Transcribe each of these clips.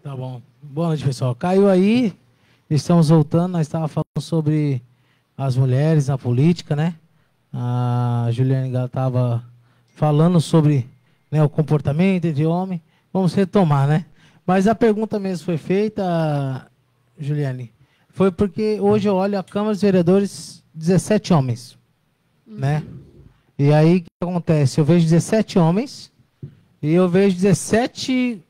Tá bom. Boa noite, pessoal. Caiu aí, estamos voltando. Nós estávamos falando sobre as mulheres na política, né? A Juliane estava falando sobre, né, o comportamento de homem. Vamos retomar, né? Mas a pergunta mesmo foi feita, Juliane, foi porque hoje eu olho a Câmara dos Vereadores, 17 homens, né? E aí o que acontece? Eu vejo 17 homens e eu vejo 17...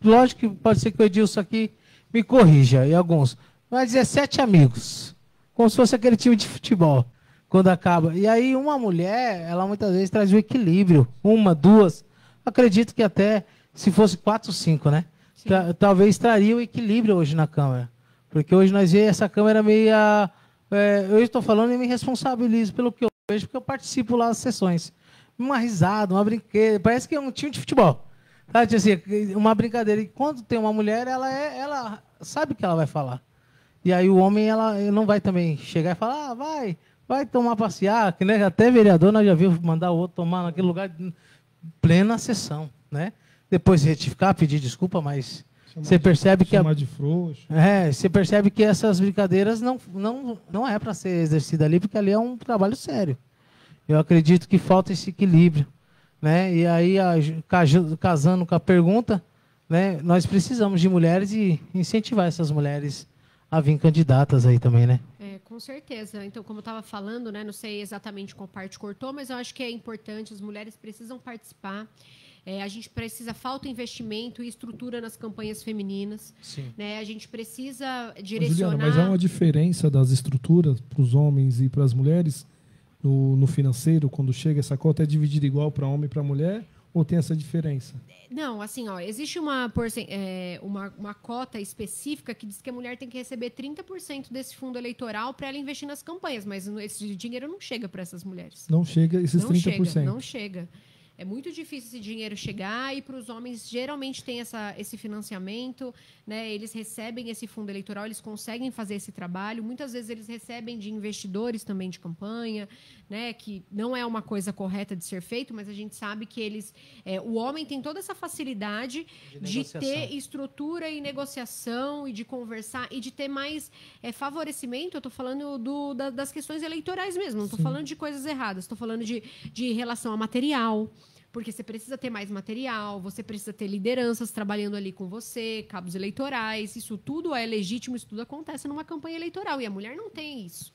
Lógico que pode ser que o Edilson aqui me corrija, e alguns, mas 17 amigos, como se fosse aquele time de futebol, quando acaba. E aí uma mulher, ela muitas vezes traz o equilíbrio, uma, duas, acredito que até se fosse 4, 5, né? Talvez traria o equilíbrio hoje na Câmara, porque hoje nós vemos essa Câmara meio... eu estou falando e me responsabilizo pelo que eu vejo, porque eu participo lá das sessões. Uma risada, uma brincadeira, parece que é um time de futebol. Sabe, assim, uma brincadeira. E quando tem uma mulher, ela sabe o que ela vai falar. E aí o homem, ela não vai também chegar e falar, vai tomar passear, que, né, até vereador nós já vimos mandar o outro tomar naquele lugar plena sessão, né? Depois retificar, pedir desculpa, mas você percebe que de frouxo. você percebe que essas brincadeiras não é para ser exercida ali, porque ali é um trabalho sério. Eu acredito que falta esse equilíbrio. Né? E aí, casando com a pergunta, né, nós precisamos de mulheres e incentivar essas mulheres a vir candidatas aí também, né? Com certeza. Então, como eu estava falando, né, não sei exatamente qual parte cortou, mas eu acho que é importante, as mulheres precisam participar. A gente falta investimento e estrutura nas campanhas femininas. Sim. Né? A gente precisa direcionar... Juliana, mas há uma diferença das estruturas para os homens e para as mulheres? No financeiro, quando chega essa cota, é dividida igual para homem e para mulher? Ou tem essa diferença? Não, assim, existe uma cota específica que diz que a mulher tem que receber 30% desse fundo eleitoral para ela investir nas campanhas, mas esse dinheiro não chega para essas mulheres. Não chega esses 30%? Não chega. É muito difícil esse dinheiro chegar e para os homens geralmente tem esse financiamento, né? Eles recebem esse fundo eleitoral, eles conseguem fazer esse trabalho. Muitas vezes eles recebem de investidores também de campanha, né? Que não é uma coisa correta de ser feito, mas a gente sabe que o homem tem toda essa facilidade de ter estrutura e negociação e de conversar e de ter mais favorecimento. Eu estou falando das questões eleitorais mesmo, não estou falando de coisas erradas, estou falando de relação a material. Porque você precisa ter mais material, você precisa ter lideranças trabalhando ali com você, cabos eleitorais, isso tudo é legítimo, isso tudo acontece numa campanha eleitoral, e a mulher não tem isso.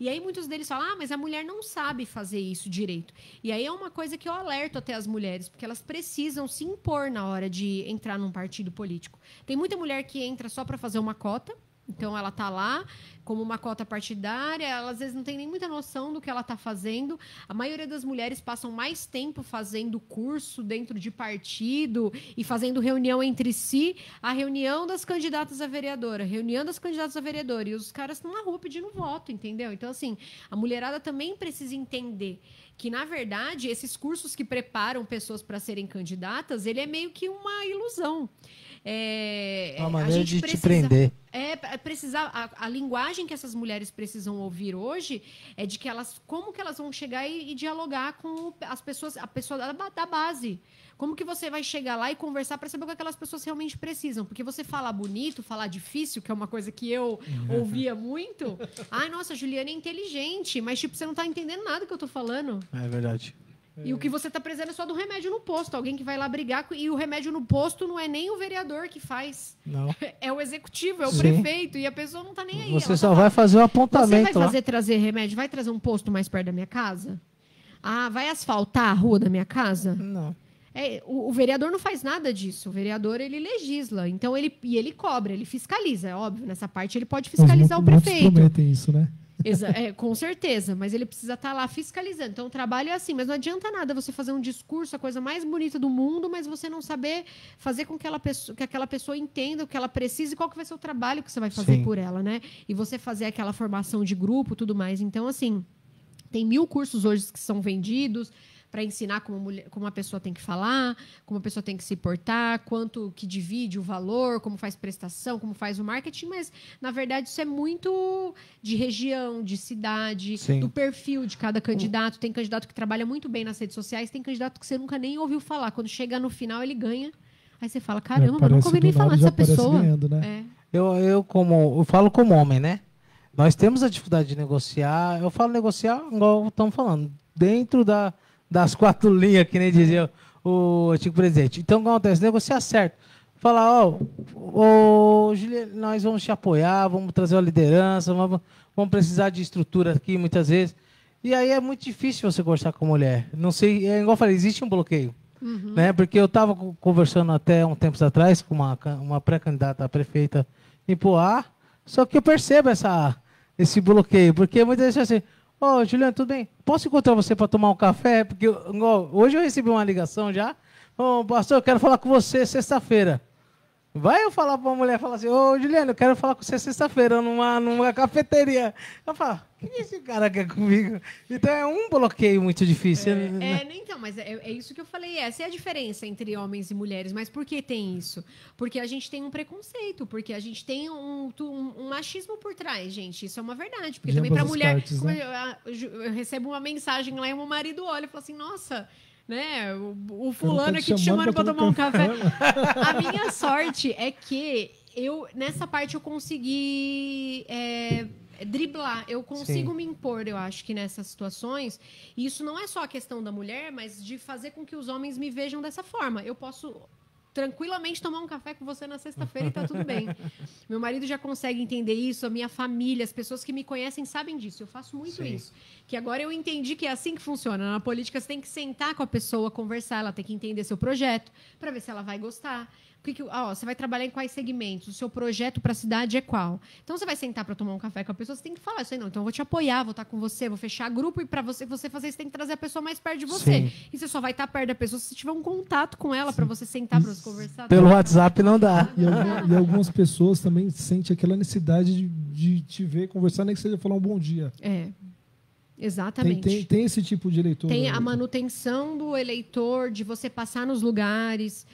E aí muitos deles falam, mas a mulher não sabe fazer isso direito. E aí é uma coisa que eu alerto até as mulheres, porque elas precisam se impor na hora de entrar num partido político. Tem muita mulher que entra só para fazer uma cota, então ela está lá como uma cota partidária, ela às vezes não tem nem muita noção do que ela está fazendo. A maioria das mulheres passam mais tempo fazendo curso dentro de partido e fazendo reunião entre si, a reunião das candidatas a vereadora, e os caras estão na rua pedindo voto, entendeu? Então, assim, a mulherada também precisa entender que, na verdade, esses cursos que preparam pessoas para serem candidatas, ele é meio que uma ilusão. Uma maneira de te prender. A linguagem que essas mulheres precisam ouvir hoje é de que como que elas vão chegar e dialogar com as pessoas, a pessoa da base. Como que você vai chegar lá e conversar para saber o que aquelas pessoas realmente precisam? Porque você falar bonito, falar difícil, que é uma coisa que eu ouvia muito. Ai, nossa, a Juliana é inteligente, mas tipo, você não tá entendendo nada que eu tô falando. É verdade. E o que você está precisando é só do remédio no posto. Alguém que vai lá brigar. E o remédio no posto não é nem o vereador que faz. Não. É o executivo, é o prefeito. E a pessoa não está nem aí. Você só vai fazer o apontamento. Você vai trazer remédio? Vai trazer um posto mais perto da minha casa? Vai asfaltar a rua da minha casa? Não. O vereador não faz nada disso. O vereador, ele legisla. Então, ele cobra, ele fiscaliza. É óbvio, nessa parte ele pode fiscalizar o prefeito. Muitos prometem isso, né? Com certeza, mas ele precisa estar lá fiscalizando. Então, o trabalho é assim, mas não adianta nada você fazer um discurso, a coisa mais bonita do mundo, mas você não saber fazer com que aquela pessoa entenda o que ela precisa e qual que vai ser o trabalho que você vai fazer por ela, né? E você fazer aquela formação de grupo, tudo mais. Então, assim, tem 1000 cursos hoje que são vendidos para ensinar como a pessoa tem que falar, como a pessoa tem que se portar, quanto que divide o valor, como faz prestação, como faz o marketing, mas, na verdade, isso é muito de região, de cidade, do perfil de cada candidato. Tem candidato que trabalha muito bem nas redes sociais, tem candidato que você nunca nem ouviu falar. Quando chega no final, ele ganha Aí você fala, caramba, eu nunca ouvi nem falar dessa pessoa. Ganhando, né? Eu falo como homem, né? Nós temos a dificuldade de negociar. Eu falo negociar igual estamos falando, dentro das 4 linhas, que nem dizia o antigo presidente. Então, o que acontece? Negociar certo. Falar, Juliano, nós vamos te apoiar, vamos trazer uma liderança, vamos precisar de estrutura aqui, muitas vezes. E aí é muito difícil você conversar com a mulher. Não sei, igual eu falei, existe um bloqueio. Né? Porque eu estava conversando até um tempo atrás com uma pré-candidata a prefeita em Poá, só que eu percebo esse bloqueio, porque muitas vezes assim, Juliano, tudo bem? Posso encontrar você para tomar um café? Porque hoje eu recebi uma ligação já. Pastor, eu quero falar com você sexta-feira. Vai eu falar para uma mulher, falar assim, Juliano, eu quero falar com você sexta-feira numa cafeteria. Eu falo, o que esse cara quer comigo? Então é um bloqueio muito difícil. Então, mas é isso que eu falei. Essa é a diferença entre homens e mulheres. Mas por que tem isso? Porque a gente tem um preconceito, porque a gente tem um machismo por trás, gente. Isso é uma verdade. Porque também para mulher, partes, né? eu recebo uma mensagem lá e meu marido olha e fala assim, nossa... Né? O fulano aqui te chamando para tomar um café. A minha sorte é que nessa parte eu consegui driblar, eu consigo me impor, eu acho que nessas situações. E isso não é só a questão da mulher, mas de fazer com que os homens me vejam dessa forma. Eu posso tranquilamente tomar um café com você na sexta-feira e tá tudo bem. Meu marido já consegue entender isso, a minha família, as pessoas que me conhecem sabem disso. Eu faço muito isso. Que agora eu entendi que é assim que funciona. Na política, você tem que sentar com a pessoa, conversar, ela tem que entender seu projeto, para ver se ela vai gostar. Você vai trabalhar em quais segmentos? O seu projeto para a cidade é qual? Então, você vai sentar para tomar um café com a pessoa, você tem que falar isso aí, não. Então, eu vou te apoiar, vou estar com você, vou fechar grupo, e para você fazer, você tem que trazer a pessoa mais perto de você. Sim. E você só vai estar perto da pessoa se tiver um contato com ela, para você sentar, para você conversar. Pelo WhatsApp não dá. E algumas pessoas também sentem aquela necessidade de te ver, conversar, nem que seja falar um bom dia. Exatamente. Tem esse tipo de eleitor. Tem a manutenção do eleitor, de você passar nos lugares,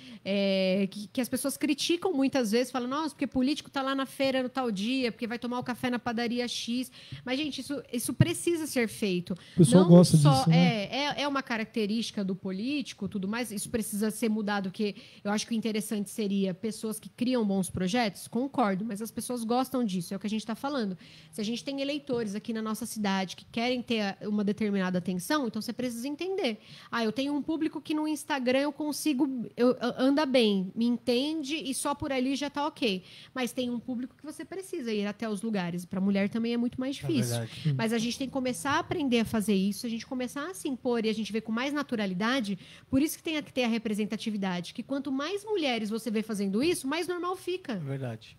que as pessoas criticam muitas vezes, falam, nossa, porque político está lá na feira no tal dia, porque vai tomar o café na padaria X. Mas, gente, isso precisa ser feito. O pessoal gosta disso, né? É uma característica do político, tudo mais, isso precisa ser mudado, porque eu acho que o interessante seria pessoas que criam bons projetos, concordo, mas as pessoas gostam disso, é o que a gente está falando. Se a gente tem eleitores aqui na nossa cidade que querem ter uma determinada atenção, então você precisa entender. Eu tenho um público que no Instagram eu consigo, anda bem, me entende e só por ali já está ok. Mas tem um público que você precisa ir até os lugares. Para a mulher também é muito mais difícil. Mas a gente tem que começar a aprender a fazer isso, a gente começar a se impor e a gente vê com mais naturalidade. Por isso que tem que ter a representatividade, que quanto mais mulheres você vê fazendo isso, mais normal fica. É verdade.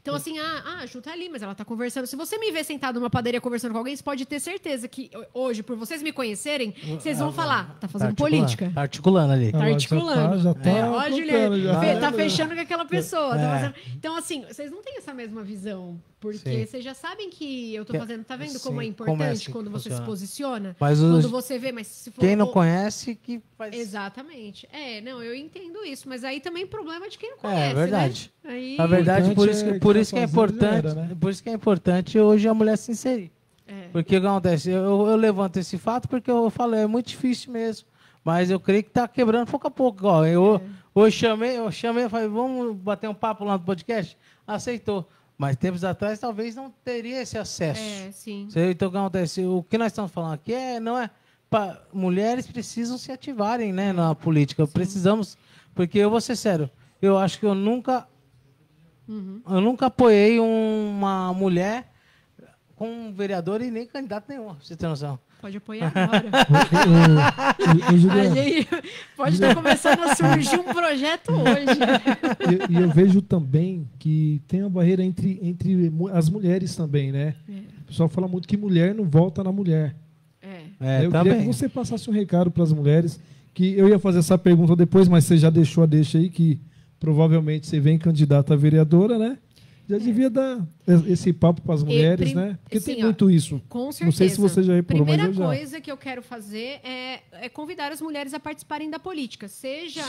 Então, assim, a Ju tá ali, mas ela tá conversando. Se você me ver sentado numa padaria conversando com alguém, você pode ter certeza que hoje, por vocês me conhecerem, vocês vão falar, tá fazendo política. Tá articulando ali. Tá articulando. Já tá ó, Juliana, já. tá fechando com aquela pessoa. Tá fazendo... Então, assim, vocês não têm essa mesma visão. Porque vocês já sabem que eu tô fazendo. Tá vendo como é importante quando você se posiciona? Mas quando você vê, mas se for. Quem não conhece, que faz. Exatamente. Não, eu entendo isso. Mas aí também é problema de quem não conhece. É verdade. Né? Aí... Na verdade, por isso que é importante. Né? Por isso que é importante hoje a mulher se inserir. Porque o que acontece? Eu levanto esse fato porque eu falo, é muito difícil mesmo. Mas eu creio que está quebrando pouco a pouco. Ó, eu chamei, falei, vamos bater um papo lá no podcast? Aceitou. Mas tempos atrás talvez não teria esse acesso. Sim. Então o que acontece? O que nós estamos falando aqui não é. Mulheres precisam se ativarem, né, na política. Sim. Precisamos. Porque eu vou ser sério, eu acho que eu nunca apoiei uma mulher com um vereador e nem candidato nenhum, pra você ter noção. Pode apoiar agora. Juliano, pode estar começando a surgir um projeto hoje. E eu vejo também que tem uma barreira entre as mulheres também, né? O pessoal fala muito que mulher não vota na mulher. Eu queria que você passasse um recado para as mulheres, que eu ia fazer essa pergunta depois, mas você já deixou a deixa aí, que provavelmente você vem candidata a vereadora, né? Já devia dar esse papo para as mulheres, né? Porque tem muito isso. Com certeza. Não sei se você já reparou, mas eu já. Primeira coisa que eu quero fazer é convidar as mulheres a participarem da política. Seja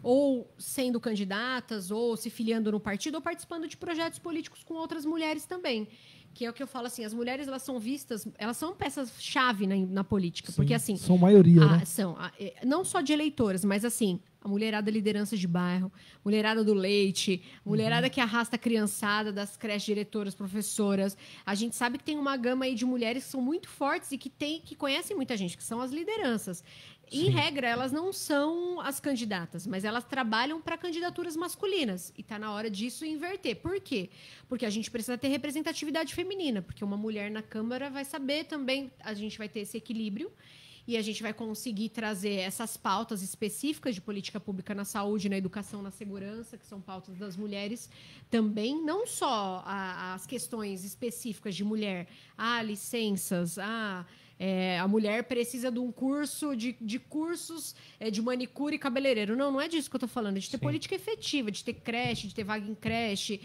ou sendo candidatas, ou se filiando no partido, ou participando de projetos políticos com outras mulheres também. Que é o que eu falo assim, as mulheres elas são vistas, elas são peças-chave na política. Sim, porque assim... São maioria, né? Não só de eleitoras, mas assim... A mulherada liderança de bairro, mulherada do leite, mulherada que arrasta a criançada das creches, diretoras, professoras. A gente sabe que tem uma gama aí de mulheres que são muito fortes e que conhecem muita gente, que são as lideranças. Sim. Em regra, elas não são as candidatas, mas elas trabalham para candidaturas masculinas. E está na hora disso inverter. Por quê? Porque a gente precisa ter representatividade feminina, porque uma mulher na Câmara vai saber também, a gente vai ter esse equilíbrio e a gente vai conseguir trazer essas pautas específicas de política pública na saúde, na educação, na segurança, que são pautas das mulheres também, não só as questões específicas de mulher, licenças, a mulher precisa de um curso, de cursos de manicure e cabeleireiro. Não é disso que eu estou falando. É de ter política efetiva, de ter creche, de ter vaga em creche,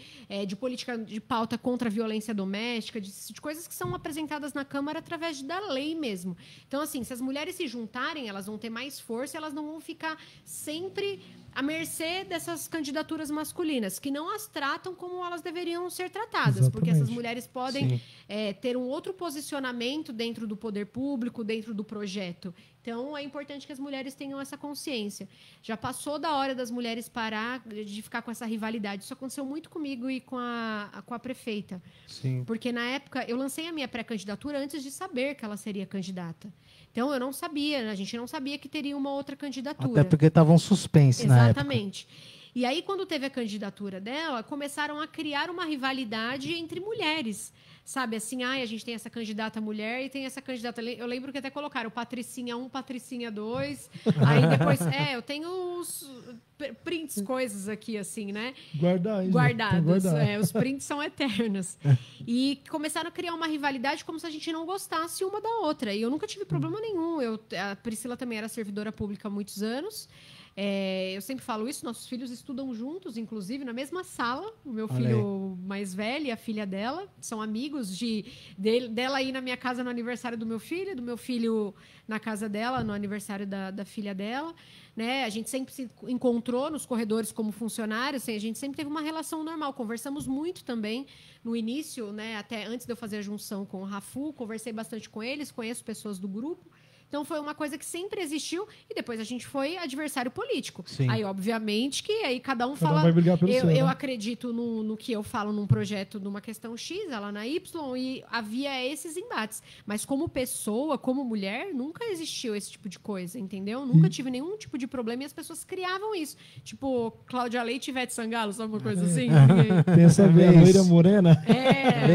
de política de pauta contra a violência doméstica, de coisas que são apresentadas na Câmara através da lei mesmo. Então, assim, se as mulheres se juntarem, elas vão ter mais força, elas não vão ficar sempre à mercê dessas candidaturas masculinas, que não as tratam como elas deveriam ser tratadas. Exatamente. Porque essas mulheres podem ter um outro posicionamento dentro do poder público, dentro do projeto. Então, é importante que as mulheres tenham essa consciência. Já passou da hora das mulheres parar de ficar com essa rivalidade. Isso aconteceu muito comigo e com a prefeita. Sim. Porque, na época, eu lancei a minha pré-candidatura antes de saber que ela seria candidata. Então, eu não sabia, a gente não sabia que teria uma outra candidatura. Até porque estava um suspense na época. Exatamente. E aí, quando teve a candidatura dela, começaram a criar uma rivalidade entre mulheres. Sabe, assim, a gente tem essa candidata mulher e tem essa candidata... Eu lembro que até colocaram Patricinha 1, Patricinha 2. Aí depois... eu tenho os prints, coisas aqui, assim, né? Guardados. Os prints são eternos. E começaram a criar uma rivalidade como se a gente não gostasse uma da outra. E eu nunca tive problema nenhum. A Priscila também era servidora pública há muitos anos. Eu sempre falo isso, nossos filhos estudam juntos, inclusive, na mesma sala. O meu filho mais velho e a filha dela são amigos dela ir na minha casa no aniversário do meu filho na casa dela, no aniversário da filha dela. Né? A gente sempre se encontrou nos corredores como funcionários, assim, a gente sempre teve uma relação normal. Conversamos muito também no início, né? Até antes de eu fazer a junção com o Rafu, conversei bastante com eles, conheço pessoas do grupo. Então, foi uma coisa que sempre existiu e depois a gente foi adversário político. Sim. Aí, obviamente, que aí cada um fala... vai brigar pelo seu, né? Eu acredito no que eu falo num projeto, numa questão X, ela na Y, e havia esses embates. Mas como pessoa, como mulher, nunca existiu esse tipo de coisa, entendeu? Nunca tive nenhum tipo de problema e as pessoas criavam isso. Tipo, Cláudia Leite e Ivete Sangalo, sabe uma coisa assim? Pensa bem, loira morena.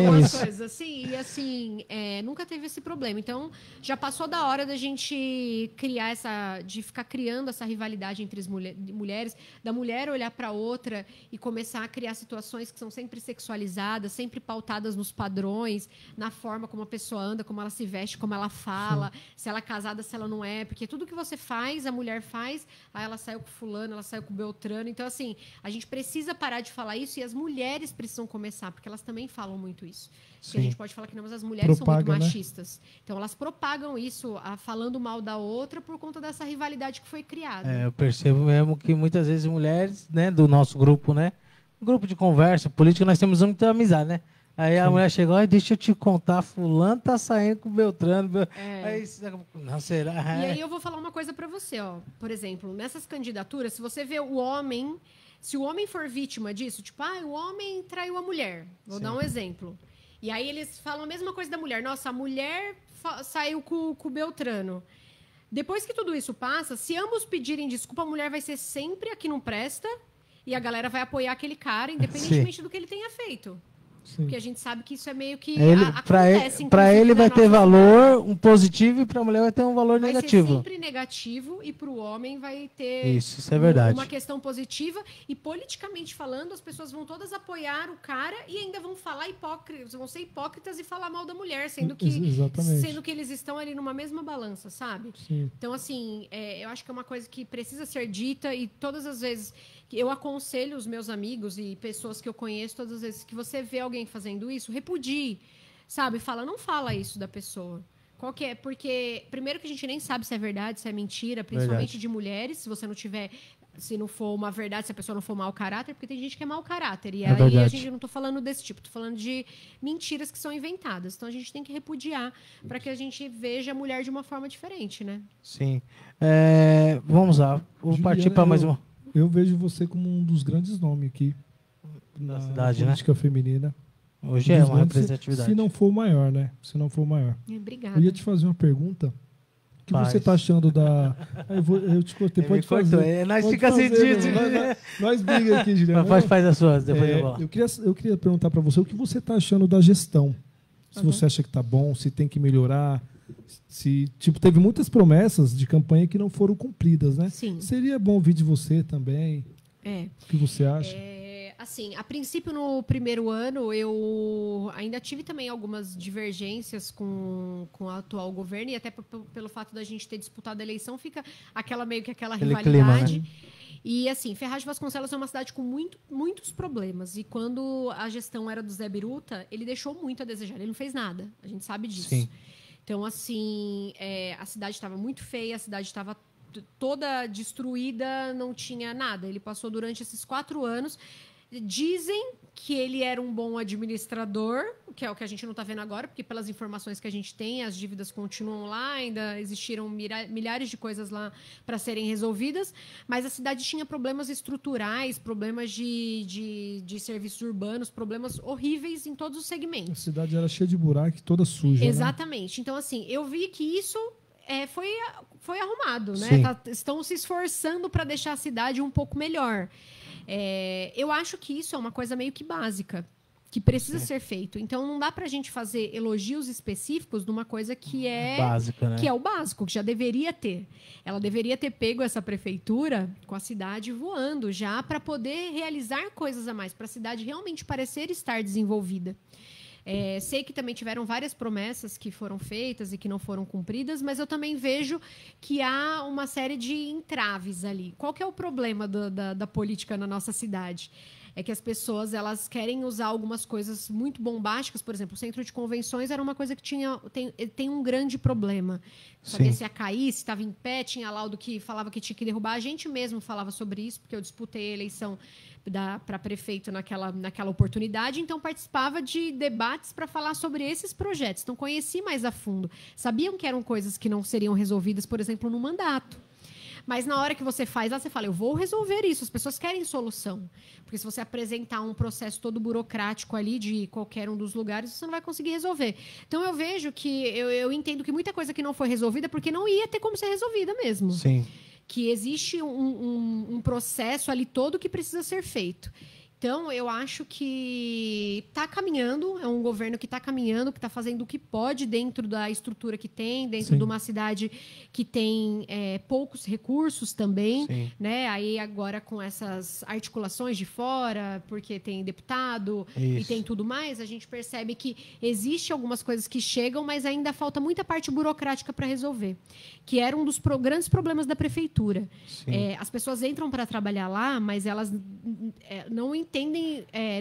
Umas coisas assim. E assim, nunca teve esse problema. Então, já passou da hora da gente de ficar criando essa rivalidade entre as mulheres, da mulher olhar para outra e começar a criar situações que são sempre sexualizadas, sempre pautadas nos padrões, na forma como a pessoa anda, como ela se veste, como ela fala, se ela é casada, se ela não é, porque tudo que você faz, a mulher faz, aí ela saiu com fulano, ela saiu com Beltrano. Então, assim, a gente precisa parar de falar isso e as mulheres precisam começar, porque elas também falam muito isso. Que a gente pode falar que não, mas as mulheres são muito machistas. Né? Então, elas propagam isso, falando mal da outra por conta dessa rivalidade que foi criada. Eu percebo mesmo que muitas vezes mulheres, né, do nosso grupo, né, grupo de conversa política, nós temos muita amizade, né? Aí a mulher chegou, deixa eu te contar, fulano tá saindo com o Beltrano. Aí, não, será? E aí eu vou falar uma coisa para você, ó. Por exemplo, nessas candidaturas, se você vê o homem, se o homem for vítima disso, tipo, o homem traiu a mulher. Vou dar um exemplo. E aí eles falam a mesma coisa da mulher. Nossa, a mulher saiu com o Beltrano. Depois que tudo isso passa, se ambos pedirem desculpa, a mulher vai ser sempre a que não presta e a galera vai apoiar aquele cara, independentemente do que ele tenha feito. Sim. Porque a gente sabe que isso é meio que acontece. Para ele vai ter valor um positivo e para a mulher vai ter um valor negativo. Vai ser sempre negativo e para o homem vai ter isso é verdade. Uma questão positiva. E politicamente falando, as pessoas vão todas apoiar o cara e ainda vão falar vão ser hipócritas e falar mal da mulher, sendo que eles estão ali numa mesma balança, sabe? Sim. Então, assim, eu acho que é uma coisa que precisa ser dita e todas as vezes... Eu aconselho os meus amigos e pessoas que eu conheço, todas as vezes que você vê alguém fazendo isso, repudie, sabe? Não fala isso da pessoa. Qual que é? Porque, primeiro que a gente nem sabe se é verdade, se é mentira, principalmente de mulheres, se você não tiver se não for uma verdade, se a pessoa não for mau caráter, porque tem gente que é mau caráter. E aí a gente não estou falando desse tipo, estou falando de mentiras que são inventadas. Então a gente tem que repudiar para que a gente veja a mulher de uma forma diferente, né? Sim. Vamos lá. Vou partir para mais uma. Eu vejo você como um dos grandes nomes aqui na cidade, política feminina. Hoje é uma representatividade. Se não for o maior, né? Se não for o maior. Obrigada. Eu ia te fazer uma pergunta. O que você está achando da... Eu te cortei, pode fazer. Nós fica sentido. Nós briga aqui, Juliana. Faz as suas, depois eu queria perguntar para você o que você está achando da gestão. Se você acha que está bom, se tem que melhorar. Se, teve muitas promessas de campanha que não foram cumpridas, né? Sim. Seria bom ouvir de você também. O que você acha? Assim, a princípio, no primeiro ano, eu ainda tive também algumas divergências com o atual governo, e até pelo fato da gente ter disputado a eleição, fica aquela rivalidade. Clima, né? E, assim, Ferraz de Vasconcelos é uma cidade com muitos problemas. E quando a gestão era do Zé Biruta, ele deixou muito a desejar. Ele não fez nada. A gente sabe disso. Sim. Então, assim, a cidade estava muito feia, a cidade estava toda destruída, não tinha nada. Ele passou durante esses 4 anos... Dizem que ele era um bom administrador, que é o que a gente não está vendo agora, porque pelas informações que a gente tem, as dívidas continuam lá, ainda existiram milhares de coisas lá para serem resolvidas, mas a cidade tinha problemas estruturais, problemas de serviços urbanos, problemas horríveis em todos os segmentos. A cidade era cheia de buraco, toda suja. Exatamente. Né? Então, assim, eu vi que isso... foi arrumado, né? Estão se esforçando para deixar a cidade um pouco melhor. Eu acho que isso é uma coisa meio que básica, que precisa ser feito. Então, não dá para a gente fazer elogios específicos de uma coisa que é básica, né? Que é o básico, que já deveria ter. Ela deveria ter pego essa prefeitura com a cidade voando já para poder realizar coisas a mais, para a cidade realmente parecer estar desenvolvida. Sei que também tiveram várias promessas que foram feitas e que não foram cumpridas, mas eu também vejo que há uma série de entraves ali. Qual que é o problema da política na nossa cidade? É que as pessoas elas querem usar algumas coisas muito bombásticas. Por exemplo, o centro de convenções era uma coisa que tem um grande problema. Sabia se ia cair, se estava em pé, tinha laudo que falava que tinha que derrubar. A gente mesmo falava sobre isso, porque eu disputei a eleição para prefeito naquela oportunidade, então participava de debates para falar sobre esses projetos. Então, conheci mais a fundo. Sabiam que eram coisas que não seriam resolvidas, por exemplo, no mandato. Mas na hora que você faz lá, você fala, eu vou resolver isso. As pessoas querem solução. Porque se você apresentar um processo todo burocrático ali de qualquer um dos lugares, você não vai conseguir resolver. Então, eu vejo que... Eu entendo que muita coisa que não foi resolvida porque não ia ter como ser resolvida mesmo. Sim. Que existe um processo ali todo que precisa ser feito. Então, eu acho que está caminhando, é um governo que está caminhando, que está fazendo o que pode dentro da estrutura que tem, dentro de uma cidade que tem poucos recursos também, né? Aí agora com essas articulações de fora, porque tem deputado e tem tudo mais, a gente percebe que existe algumas coisas que chegam, mas ainda falta muita parte burocrática para resolver, que era um dos grandes problemas da prefeitura. As pessoas entram para trabalhar lá, mas elas não entendem,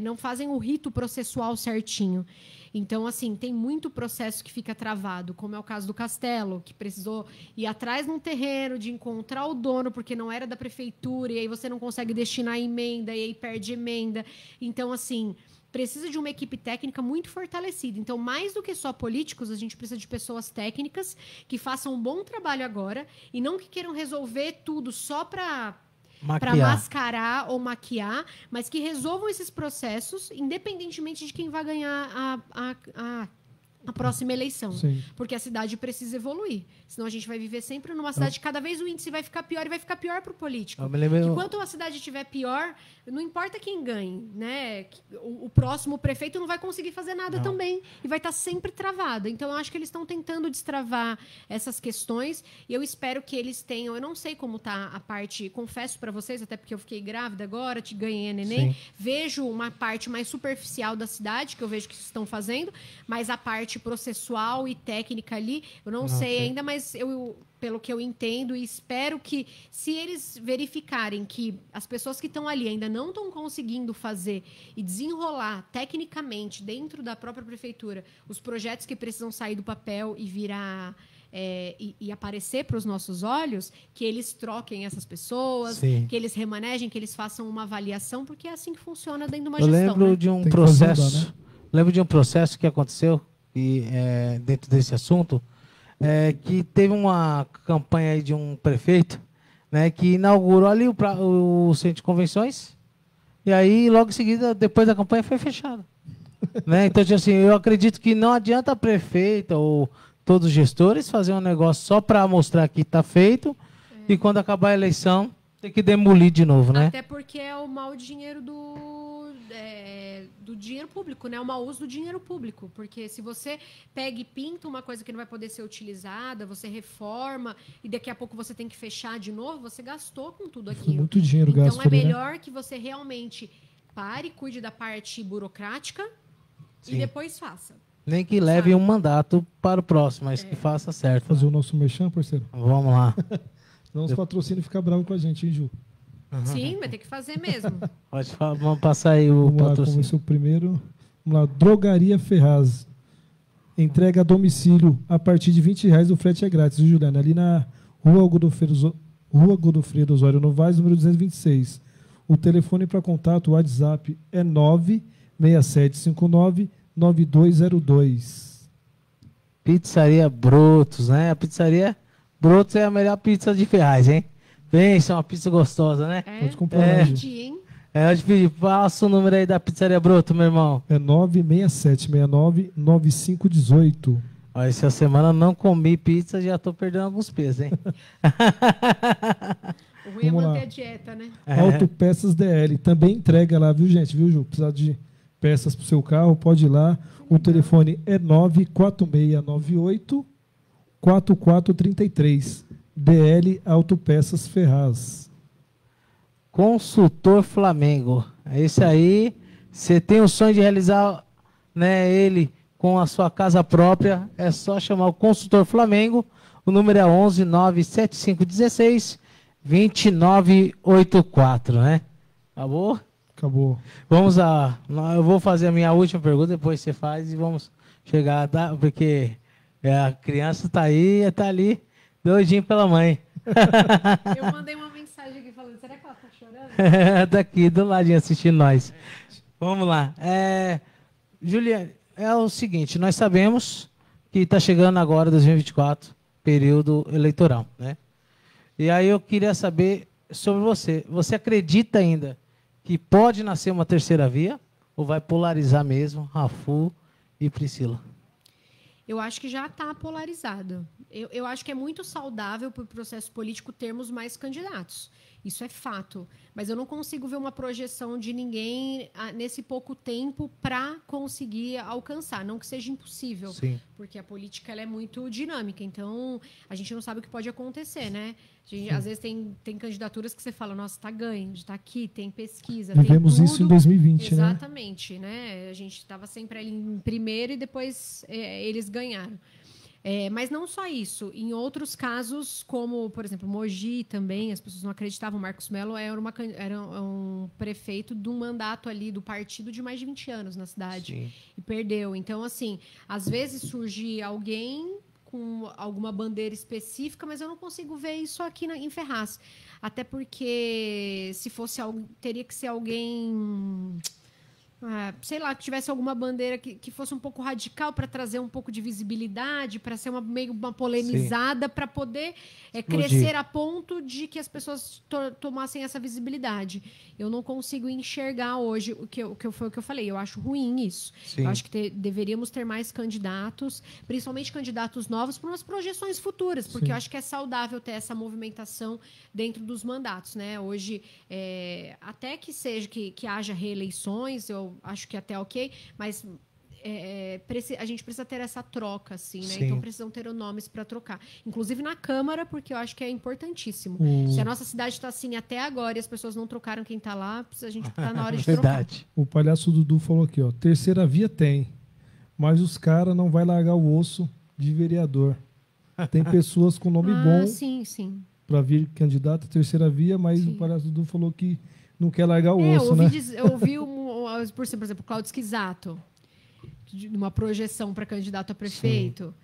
não fazem o rito processual certinho. Então, assim, tem muito processo que fica travado, como é o caso do Castelo, que precisou ir atrás num terreno, de encontrar o dono, porque não era da prefeitura, e aí você não consegue destinar a emenda, e aí perde emenda. Então, assim, precisa de uma equipe técnica muito fortalecida. Então, mais do que só políticos, a gente precisa de pessoas técnicas que façam um bom trabalho agora, e não que queiram resolver tudo só para mascarar ou maquiar, mas que resolvam esses processos, independentemente de quem vai ganhar a próxima eleição. Porque a cidade precisa evoluir. Senão a gente vai viver sempre numa cidade que cada vez o índice vai ficar pior e vai ficar pior para o político. Enquanto a cidade estiver pior, não importa quem ganhe, né? O próximo prefeito não vai conseguir fazer nada também e vai estar sempre travado. Então, eu acho que eles estão tentando destravar essas questões e eu espero que eles tenham... Eu não sei como está a parte... Confesso para vocês, até porque eu fiquei grávida agora, ganhei a neném. Vejo uma parte mais superficial da cidade, que eu vejo que estão fazendo, mas a parte processual e técnica ali, eu não sei ainda, mas pelo que eu entendo e espero que, se eles verificarem que as pessoas que estão ali ainda não estão conseguindo fazer e desenrolar tecnicamente dentro da própria prefeitura os projetos que precisam sair do papel e virar e aparecer para os nossos olhos, que eles troquem essas pessoas, que eles remanejem, que eles façam uma avaliação, porque é assim que funciona dentro de uma gestão. Lembro de um processo, né? Lembro de um processo que aconteceu dentro desse assunto, que teve uma campanha aí de um prefeito, né, que inaugurou ali o centro de convenções, e aí logo em seguida, depois da campanha, foi fechado. Né? Então, assim, eu acredito que não adianta a prefeita ou todos os gestores fazer um negócio só para mostrar que está feito, e quando acabar a eleição, tem que demolir de novo, né? Até porque é o mau dinheiro do dinheiro público, né? O mau uso do dinheiro público. Porque se você pega e pinta uma coisa que não vai poder ser utilizada, você reforma e daqui a pouco você tem que fechar de novo, você gastou com tudo aquilo. Muito dinheiro gasto. Então é melhor que você realmente pare, cuide da parte burocrática e depois faça. Nem que leve um mandato para o próximo, mas que faça certo. Fazer o nosso merchan, parceiro? Vamos lá. Não os patrocínios ficam bravos com a gente, hein, Ju? Sim, vai ter que fazer mesmo. Pode falar, vamos passar aí o patrocínio. Vamos lá, o primeiro. Vamos lá, Drogaria Ferraz. Entrega a domicílio a partir de R$20, o frete é grátis, viu, Juliana? Ali na Rua Godofredo Osório Novaes, número 226. O telefone para contato, o WhatsApp é 96759-9202. Pizzaria Brotos, né? A pizzaria Brotos é a melhor pizza de Ferraz, hein? Pensa, uma pizza gostosa, né? Pode comprar hoje, pedir. Passa o número aí da Pizzaria Broto, meu irmão. É 96769-9518. Ó, essa semana não comi pizza, já tô perdendo alguns pesos, hein? O ruim é manter a dieta, né? Autopeças DL. Também entrega lá, viu, gente? Viu, Ju? Precisar de peças pro seu carro, pode ir lá. O telefone é 94698-4433. DL Autopeças Ferraz. Consultor Flamengo. Esse aí, você tem o sonho de realizar, né, ele com a sua casa própria, é só chamar o Consultor Flamengo. O número é 11 97516 2984, né? Acabou? Acabou. Vamos lá. Eu vou fazer a minha última pergunta, depois você faz e vamos chegar, porque a criança está ali, doidinho pela mãe. Eu mandei uma mensagem aqui falando, será que ela está chorando? Daqui, do ladinho, assistindo nós. Vamos lá. Juliane, é o seguinte, nós sabemos que está chegando agora 2024, período eleitoral, né? E aí eu queria saber sobre você. Você acredita ainda que pode nascer uma terceira via? Ou vai polarizar mesmo Rafu e Priscila? Eu acho que já está polarizado. Eu acho que é muito saudável para o processo político termos mais candidatos. Isso é fato. Mas eu não consigo ver uma projeção de ninguém nesse pouco tempo para conseguir alcançar. Não que seja impossível, sim, porque a política ela é muito dinâmica. Então, a gente não sabe o que pode acontecer, né? Às vezes tem candidaturas que você fala, nossa, está ganho, está aqui, tem pesquisa, vivemos tem tudo. Isso em 2020, exatamente, né? A gente estava sempre ali em primeiro e depois eles ganharam. Mas não só isso. Em outros casos, como, por exemplo, Mogi também, as pessoas não acreditavam. Marcos Mello era um prefeito de um mandato ali do partido de mais de 20 anos na cidade. Sim. E perdeu. Então, assim, às vezes surge alguém com alguma bandeira específica, mas eu não consigo ver isso aqui em Ferraz. Até porque, se fosse teria que ser alguém... sei lá, que tivesse alguma bandeira que fosse um pouco radical para trazer um pouco de visibilidade, para ser meio uma polemizada, para poder crescer a ponto de que as pessoas tomassem essa visibilidade. Eu não consigo enxergar hoje foi o que eu falei. Eu acho ruim isso. Sim. Eu acho que deveríamos ter mais candidatos, principalmente candidatos novos, para umas projeções futuras, porque sim, eu acho que é saudável ter essa movimentação dentro dos mandatos, né? Hoje, até que seja que haja reeleições, eu acho que até ok, mas a gente precisa ter essa troca, assim, né? Sim. Então precisam ter nomes para trocar. Inclusive na Câmara, porque eu acho que é importantíssimo. Se a nossa cidade está assim até agora e as pessoas não trocaram quem está lá, a gente está na hora de trocar. O palhaço Dudu falou aqui, ó, terceira via tem, mas os caras não vai largar o osso de vereador. Tem pessoas com nome bom sim. para vir candidato à terceira via, mas sim, o palhaço Dudu falou que não quer largar o osso, né? Eu ouvi, por exemplo, Cláudio Schizato, uma projeção para candidato a prefeito.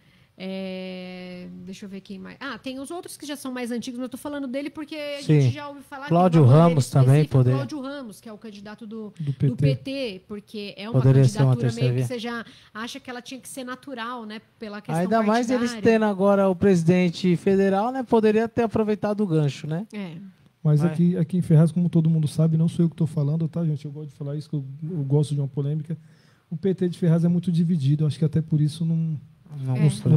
Deixa eu ver quem mais. Tem os outros que já são mais antigos, mas eu tô falando dele porque a gente já ouve falar Cláudio Ramos também poderia. Cláudio Ramos, que é o candidato do PT, porque é uma poderia candidatura meio que você já acha que ela tinha que ser natural, né? Pela questão ainda mais eles tendo agora o presidente federal, né? Poderia ter aproveitado o gancho, né? Mas aqui em Ferraz, como todo mundo sabe, não sou eu que estou falando, tá, gente? Eu gosto de falar isso, que eu gosto de uma polêmica. O PT de Ferraz é muito dividido, acho que até por isso não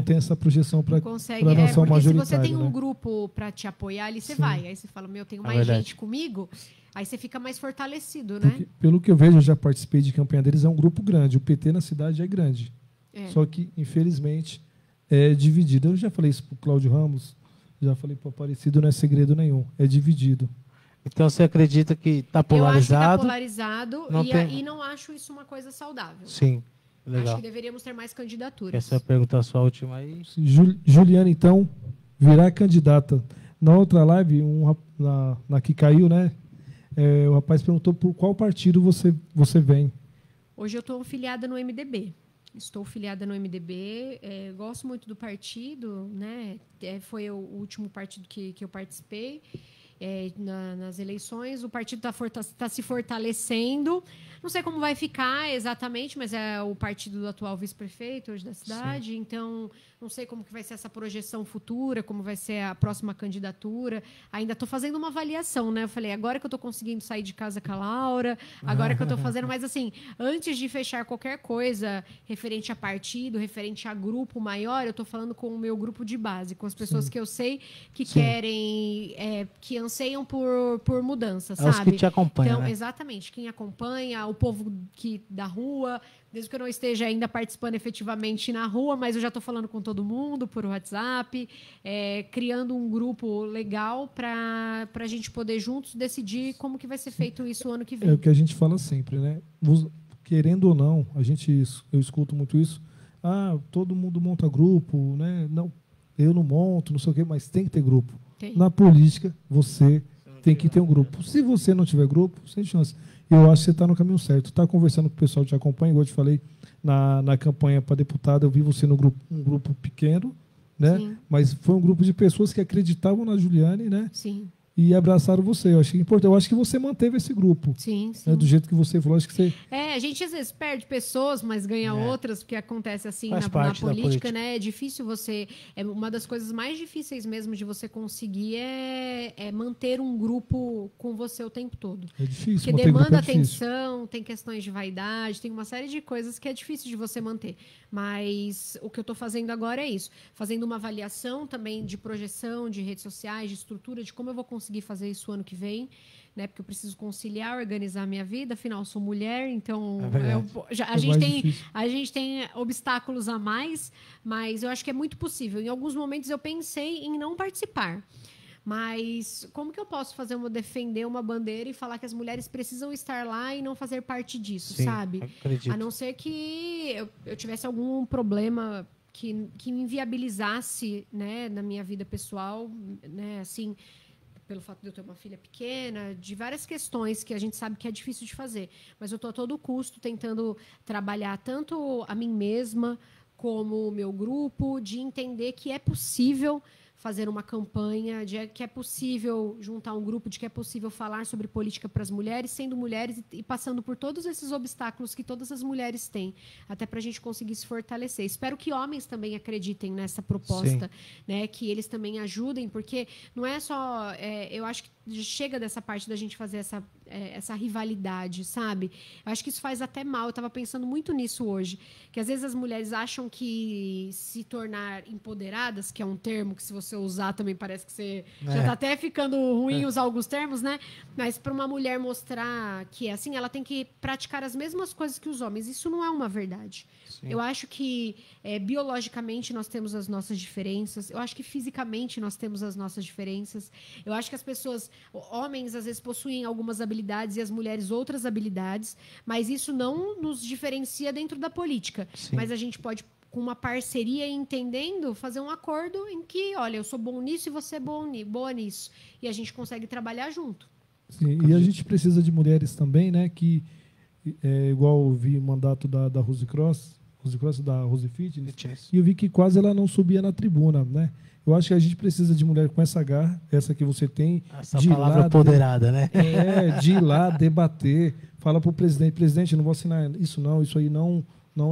tem essa projeção para lançar uma majoritária. Se você tem um grupo para te apoiar, ali você vai. Aí você fala, tem mais gente comigo, aí você fica mais fortalecido, né? Porque, pelo que eu vejo, eu já participei de campanha deles, é um grupo grande. O PT na cidade é grande. Só que, infelizmente, é dividido. Eu já falei isso para o Cláudio Ramos, já falei para o Aparecido, não é segredo nenhum. É dividido. Então, você acredita que está polarizado? Eu acho que está polarizado e não acho isso uma coisa saudável. Sim. Legal. Acho que deveríamos ter mais candidaturas. Essa é a pergunta sua última aí. Juliana, então, virá candidata. Na outra live, na que caiu, né? O rapaz perguntou por qual partido você vem. Hoje eu estou filiada no MDB. Estou filiada no MDB. Gosto muito do partido, né? Foi o último partido que eu participei. Nas eleições, o partido está se fortalecendo. Não sei como vai ficar exatamente, mas é o partido do atual vice-prefeito hoje da cidade. Sim. Então, não sei como que vai ser essa projeção futura, como vai ser a próxima candidatura. Ainda estou fazendo uma avaliação, né? Eu falei, agora que eu estou conseguindo sair de casa com a Laura, agora que eu estou fazendo, mas assim, antes de fechar qualquer coisa referente a partido, referente a grupo maior, eu estou falando com o meu grupo de base, com as pessoas Sim. que eu sei que Sim. querem, que anseiam por mudança, sabe? Os que te acompanham, então, né? Exatamente, quem acompanha, o povo da rua, desde que eu não esteja ainda participando efetivamente na rua, mas eu já estou falando com todo mundo por WhatsApp, criando um grupo legal para a gente poder juntos decidir como que vai ser feito isso o ano que vem. É o que a gente fala sempre, né? Querendo ou não, eu escuto muito isso. Todo mundo monta grupo, né? Não, eu não monto, não sei o quê, mas tem que ter grupo. Tem. Na política, você tem que ter um grupo. Se você não tiver grupo, sem chance. Eu acho que você está no caminho certo. Está conversando com o pessoal que te acompanha, igual eu te falei, na campanha para deputada, eu vi você no grupo, um grupo pequeno, né? Sim. Mas foi um grupo de pessoas que acreditavam na Juliane, né? Sim. E abraçaram você. Eu achei importante. Eu acho que você manteve esse grupo. Sim, sim. Né? Do jeito que você falou, acho que você... A gente às vezes perde pessoas, mas ganha outras, porque acontece assim na política, né? É difícil você... uma das coisas mais difíceis mesmo de você conseguir é manter um grupo com você o tempo todo. É difícil. Porque demanda atenção, tem questões de vaidade, tem uma série de coisas que é difícil de você manter. Mas o que eu estou fazendo agora é isso. Fazendo uma avaliação também de projeção, de redes sociais, de estrutura, de como eu vou conseguir fazer isso ano que vem, né? Porque eu preciso conciliar, organizar a minha vida, afinal eu sou mulher, então a gente tem obstáculos a mais, mas eu acho que é muito possível. Em alguns momentos eu pensei em não participar. Mas como que eu posso defender uma bandeira e falar que as mulheres precisam estar lá e não fazer parte disso, Sim, sabe? Acredito. A não ser que eu tivesse algum problema que me inviabilizasse, né, na minha vida pessoal, né, assim, pelo fato de eu ter uma filha pequena, de várias questões que a gente sabe que é difícil de fazer. Mas eu estou a todo custo tentando trabalhar tanto a mim mesma como o meu grupo, de entender que é possível fazer uma campanha, de que é possível juntar um grupo, de que é possível falar sobre política para as mulheres, sendo mulheres e passando por todos esses obstáculos que todas as mulheres têm, até para a gente conseguir se fortalecer. Espero que homens também acreditem nessa proposta, né, que eles também ajudem, porque não é só... eu acho que chega dessa parte da gente fazer essa rivalidade, sabe? Eu acho que isso faz até mal. Eu estava pensando muito nisso hoje, que às vezes as mulheres acham que se tornar empoderadas, que é um termo que se você usar também parece que você já está até ficando ruim usar alguns termos, né? Mas para uma mulher mostrar que é assim, ela tem que praticar as mesmas coisas que os homens. Isso não é uma verdade. Sim. Eu acho que biologicamente nós temos as nossas diferenças. Eu acho que fisicamente nós temos as nossas diferenças. Eu acho que as pessoas... Homens, às vezes, possuem algumas habilidades e as mulheres outras habilidades, mas isso não nos diferencia dentro da política. Sim. Mas a gente pode, com uma parceria e entendendo, fazer um acordo em que, olha, eu sou bom nisso e você é boa nisso. E a gente consegue trabalhar junto. Sim, e a gente precisa de mulheres também, né? Que, igual eu vi o mandato da Rose Cross, da Rose Fitness, e eu vi que quase ela não subia na tribuna, né? Eu acho que a gente precisa de mulher com essa garra, essa que você tem. Essa palavra apoderada, né? De ir lá, debater, fala para o presidente, não vou assinar isso não, isso aí não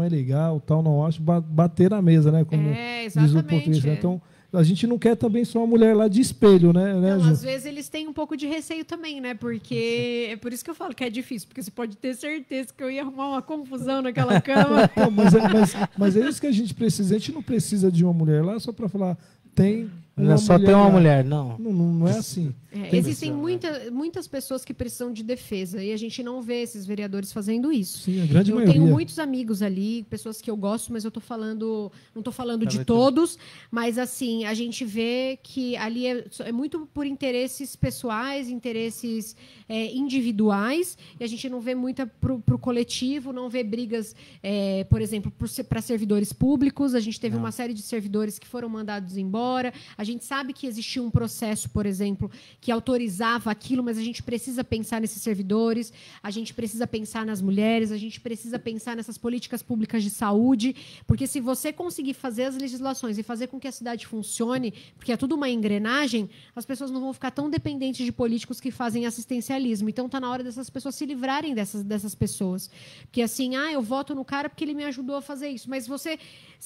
é legal, tal, não acho, bater na mesa, né? Como diz o português. Então, a gente não quer também só uma mulher lá de espelho, né? Não, às vezes eles têm um pouco de receio também, né? Porque é por isso que eu falo que é difícil, porque você pode ter certeza que eu ia arrumar uma confusão naquela cama. Não, mas é isso que a gente precisa. A gente não precisa de uma mulher lá só para falar, tem. Não é só ter uma mulher, não. Não é assim. Existem muitas pessoas que precisam de defesa e a gente não vê esses vereadores fazendo isso. Sim, a grande maioria. Eu tenho muitos amigos ali, pessoas que eu gosto, mas eu não estou falando de todos, mas assim, a gente vê que ali é muito por interesses pessoais, interesses individuais, e a gente não vê muita para o coletivo, não vê brigas, por exemplo, para servidores públicos. A gente teve uma série de servidores que foram mandados embora. A gente sabe que existia um processo, por exemplo, que autorizava aquilo, mas a gente precisa pensar nesses servidores, a gente precisa pensar nas mulheres, a gente precisa pensar nessas políticas públicas de saúde, porque se você conseguir fazer as legislações e fazer com que a cidade funcione, porque é tudo uma engrenagem, as pessoas não vão ficar tão dependentes de políticos que fazem assistencialismo. Então, está na hora dessas pessoas se livrarem dessas pessoas. Porque assim, eu voto no cara porque ele me ajudou a fazer isso, mas você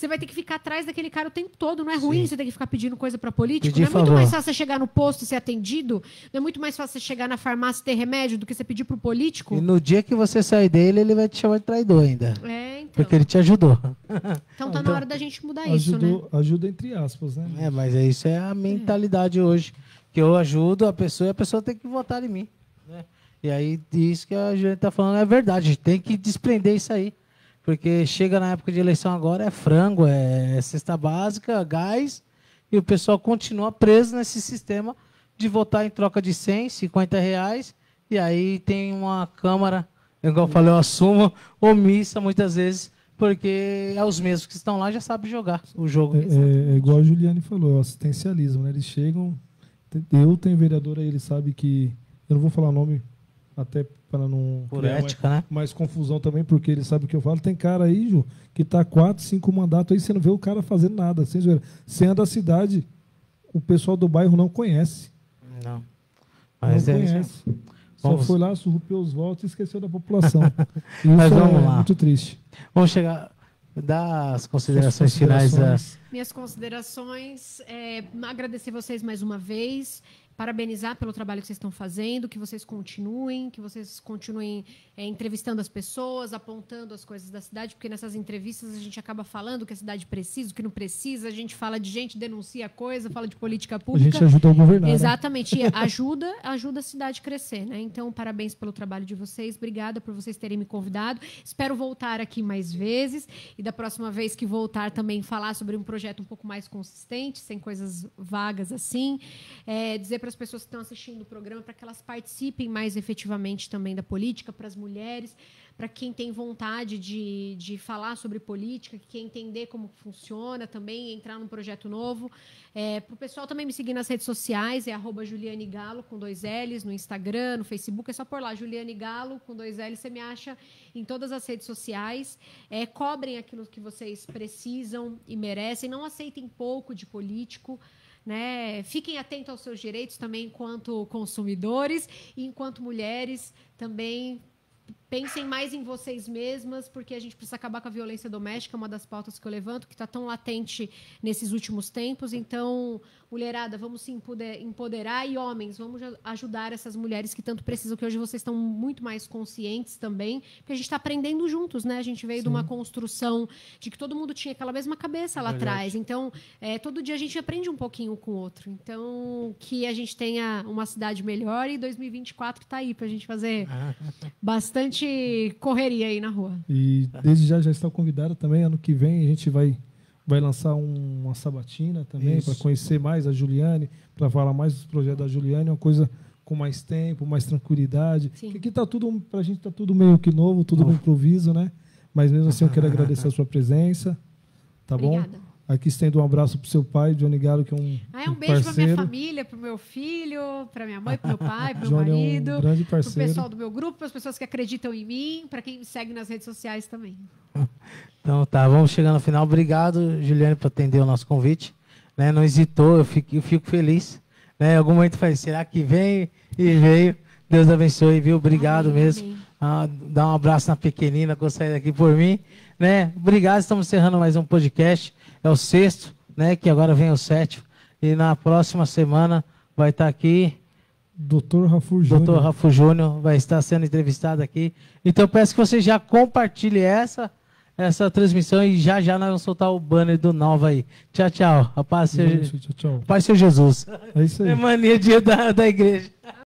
vai ter que ficar atrás daquele cara o tempo todo. Não é ruim você ter que ficar pedindo coisa para político? Não é muito mais fácil você chegar no posto e ser atendido? Não é muito mais fácil você chegar na farmácia e ter remédio do que você pedir para o político? E no dia que você sair dele, ele vai te chamar de traidor ainda. Então. Porque ele te ajudou. Então tá na hora da gente mudar isso, né? Ajuda entre aspas, né? Mas isso é a mentalidade hoje. Que eu ajudo a pessoa e a pessoa tem que votar em mim. Né? E aí, isso que a gente está falando é verdade. A gente tem que desprender isso aí. Porque chega na época de eleição agora, é frango, é cesta básica, gás, e o pessoal continua preso nesse sistema de votar em troca de 100, 50 reais, e aí tem uma Câmara, igual eu falei, eu assumo, omissa muitas vezes, porque é os mesmos que estão lá já sabem jogar o jogo. É igual a Juliane falou, é o assistencialismo, né? Eles chegam, eu tenho vereador aí, ele sabe que, eu não vou falar nome, até para não por ética, né? Mais confusão também, porque ele sabe o que eu falo. Tem cara aí, Ju, que tá 4, 5 mandatos aí, você não vê o cara fazendo nada. Você anda a cidade, o pessoal do bairro não conhece. Não. Mas não conhece. Só foi lá, surrupiou os votos e esqueceu da população. Isso mas vamos lá. Muito triste. Vamos chegar... Dar as considerações finais. Minhas considerações, agradecer vocês mais uma vez, parabenizar pelo trabalho que vocês estão fazendo, que vocês continuem entrevistando as pessoas, apontando as coisas da cidade, porque nessas entrevistas a gente acaba falando o que a cidade precisa, o que não precisa, a gente fala de gente, denuncia coisa, fala de política pública. A gente ajuda a governar. Exatamente, né? ajuda a cidade a crescer, né? Então, parabéns pelo trabalho de vocês, obrigada por vocês terem me convidado, espero voltar aqui mais vezes, e da próxima vez que voltar também falar sobre um projeto um pouco mais consistente, sem coisas vagas assim, dizer para as pessoas que estão assistindo o programa para que elas participem mais efetivamente também da política, para as mulheres, para quem tem vontade de falar sobre política, que quer entender como funciona também, entrar num projeto novo. Para o pessoal também me seguir nas redes sociais, é @JulianeGalo, com 2 L's, no Instagram, no Facebook, é só por lá, Juliane Galo, com 2 L's, você me acha em todas as redes sociais. Cobrem aquilo que vocês precisam e merecem, não aceitem pouco de político, né? Fiquem atentos aos seus direitos também enquanto consumidores e enquanto mulheres também. Pensem mais em vocês mesmas, porque a gente precisa acabar com a violência doméstica, é uma das pautas que eu levanto, que está tão latente nesses últimos tempos. Então, mulherada, vamos se empoderar, e homens, vamos ajudar essas mulheres que tanto precisam, que hoje vocês estão muito mais conscientes também, porque a gente está aprendendo juntos, né? A gente veio de uma construção de que todo mundo tinha aquela mesma cabeça lá atrás. Então, todo dia a gente aprende um pouquinho com o outro. Então, que a gente tenha uma cidade melhor, e 2024 está aí para a gente fazer bastante correria aí na rua. E desde já está convidada também. Ano que vem a gente vai lançar uma sabatina também para conhecer mais a Juliane, para falar mais dos projetos da Juliane, uma coisa com mais tempo, mais tranquilidade. Porque aqui tá tudo, para a gente tá tudo meio que novo, tudo no improviso, né? Mas mesmo assim eu quero agradecer a sua presença, tá Obrigada. Bom? Aqui estendo um abraço para o seu pai, Johnny Galo, que é um um beijo para minha família, para o meu filho, para minha mãe, para o meu pai, para o meu marido, é um grande parceiro. Para o pessoal do meu grupo, para as pessoas que acreditam em mim, para quem me segue nas redes sociais também. Então tá, vamos chegando ao final. Obrigado, Juliane, por atender o nosso convite. Né, não hesitou, eu fico feliz. Né, em algum momento falei, será que vem? E veio. Deus abençoe, viu? Obrigado mesmo. Dá um abraço na pequenina que eu saí daqui por mim. Né? Obrigado, estamos encerrando mais um podcast. É o 6º, né? Que agora vem o 7º. E na próxima semana vai estar aqui Dr. Rafu Júnior. Dr. Rafu Júnior vai estar sendo entrevistado aqui. Então eu peço que você já compartilhe essa transmissão e já nós vamos soltar o banner do Nova aí. Tchau, tchau. A paz seja, tchau. Paz seja Jesus. É isso aí. É mania dia da igreja.